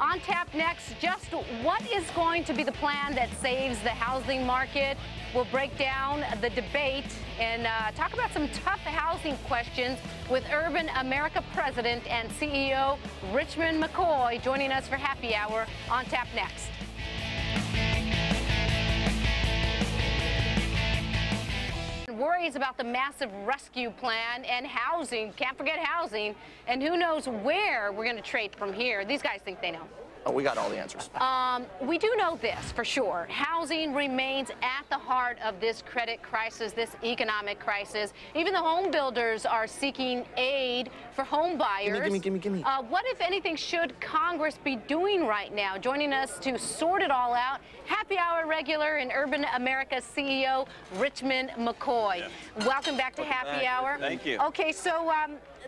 On tap next, just what is going to be the plan that saves the housing market? We'll break down the debate and talk about some tough housing questions with UrbanAmerica President and CEO Richmond McCoy joining us for Happy Hour. On tap next. Worries about the massive rescue plan and housing. Can't forget housing. And who knows where we're going to trade from here. These guys think they know. Oh, we got all the answers. We do know this for sure. Housing remains at the heart of this credit crisis, this economic crisis. Even the home builders are seeking aid for home buyers. Gimme. What, if anything, should Congress be doing right now? Joining us to sort it all out, Happy Hour regular and UrbanAmerica CEO Richmond McCoy. Yes. Welcome back to Happy Hour. Thank you. Okay, so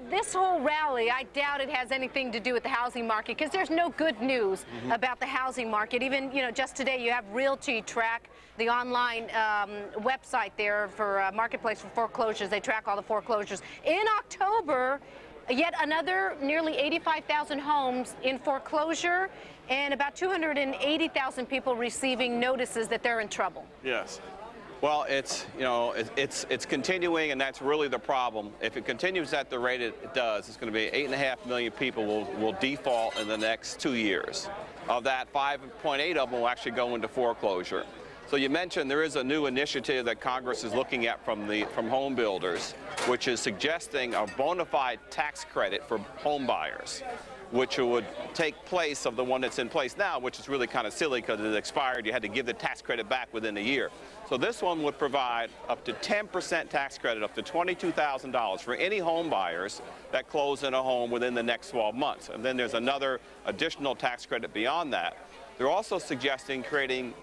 this whole rally, I doubt it has anything to do with the housing market because there's no good news about the housing market. Even, just today you have Realty Track, the online website there for marketplace for foreclosures. They track all the foreclosures. In October, yet another nearly 85,000 homes in foreclosure and about 280,000 people receiving notices that they're in trouble. Yes. Well, it's continuing, and that's really the problem. If it continues at the rate it does, it's going to be 8.5 million people will default in the next 2 years. Of that, 5.8 of them will actually go into foreclosure. So you mentioned there is a new initiative that Congress is looking at from home builders, which is suggesting a bona fide tax credit for home buyers, which would take place of the one that's in place now, which is really kind of silly because it expired. You had to give the tax credit back within a year. So this one would provide up to 10% tax credit, up to $22,000 for any home buyers that close in a home within the next 12 months. And then there's another additional tax credit beyond that. They're also suggesting creating,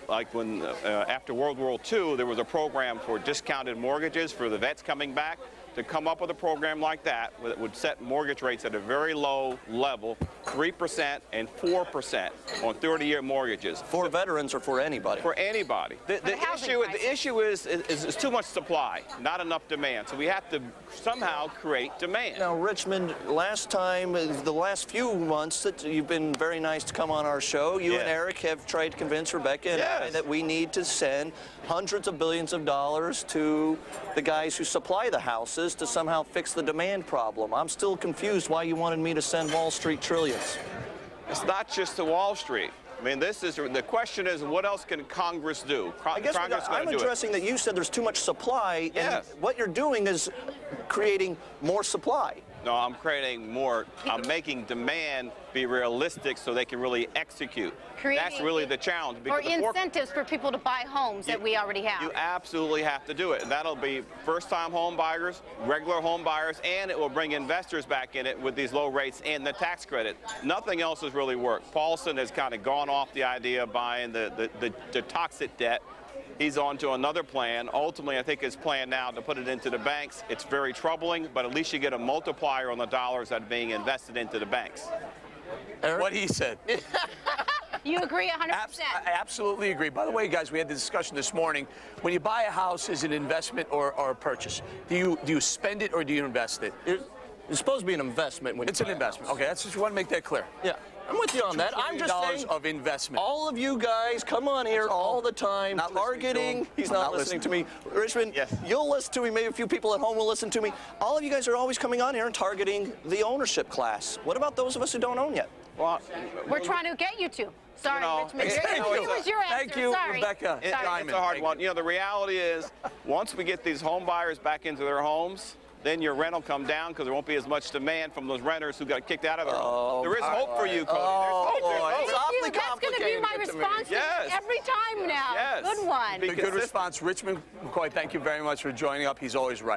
like when after World War II, there was a program for discounted mortgages for the vets coming back, to come up with a program like that would set mortgage rates at a very low level, 3% and 4% on 30-year mortgages. For veterans or for anybody? For anybody. The issue is too much supply, not enough demand. So we have to somehow create demand. Now, Richmond, last time, the last few months that you've been very nice to come on our show, you and Eric have tried to convince Rebecca and I that we need to send hundreds of billions of dollars to the guys who supply the houses to somehow fix the demand problem. I'm still confused why you wanted me to send Wall Street trillions. It's not just to Wall Street. I mean, the question is, what else can Congress do? I guess I'm addressing that you said there's too much supply, and what you're doing is creating more supply. No, I'm creating more. I'm making demand be realistic so they can really execute. That's really the challenge. Or incentives for people to buy homes that we already have. You absolutely have to do it. And that'll be first-time home buyers, regular home buyers, and it will bring investors back in it with these low rates and the tax credit. Nothing else has really worked. Paulson has kind of gone off the idea of buying the toxic debt. He's on to another plan. Ultimately, I think his plan now to put it into the banks, it's very troubling, but at least you get a multiplier on the dollars that are being invested into the banks. Eric? What he said. You agree 100%? I absolutely agree. By the way, guys, we had the discussion this morning. When you buy a house, is it an investment or a purchase? Do you spend it or do you invest it? It's supposed to be an investment. When it's an investment. Okay, that's just want to make that clear. Yeah. I'm with you on that. I'm just saying of investment. All of you guys come on here all the time targeting. He's not listening to me. Richmond, you'll listen to me. Maybe a few people at home will listen to me. All of you guys are always coming on here and targeting the ownership class. What about those of us who don't own yet? Well, we're trying to get you to. Sorry, Richmond. Thank you. Thank you, Rebecca. It's a hard one. The reality is, once we get these home buyers back into their homes, then your rent will come down because there won't be as much demand from those renters who got kicked out of their home. There is hope for you, Cody. That's going to be my response every time now. Good one. Good response. Richmond McCoy, thank you very much for joining up. He's always right.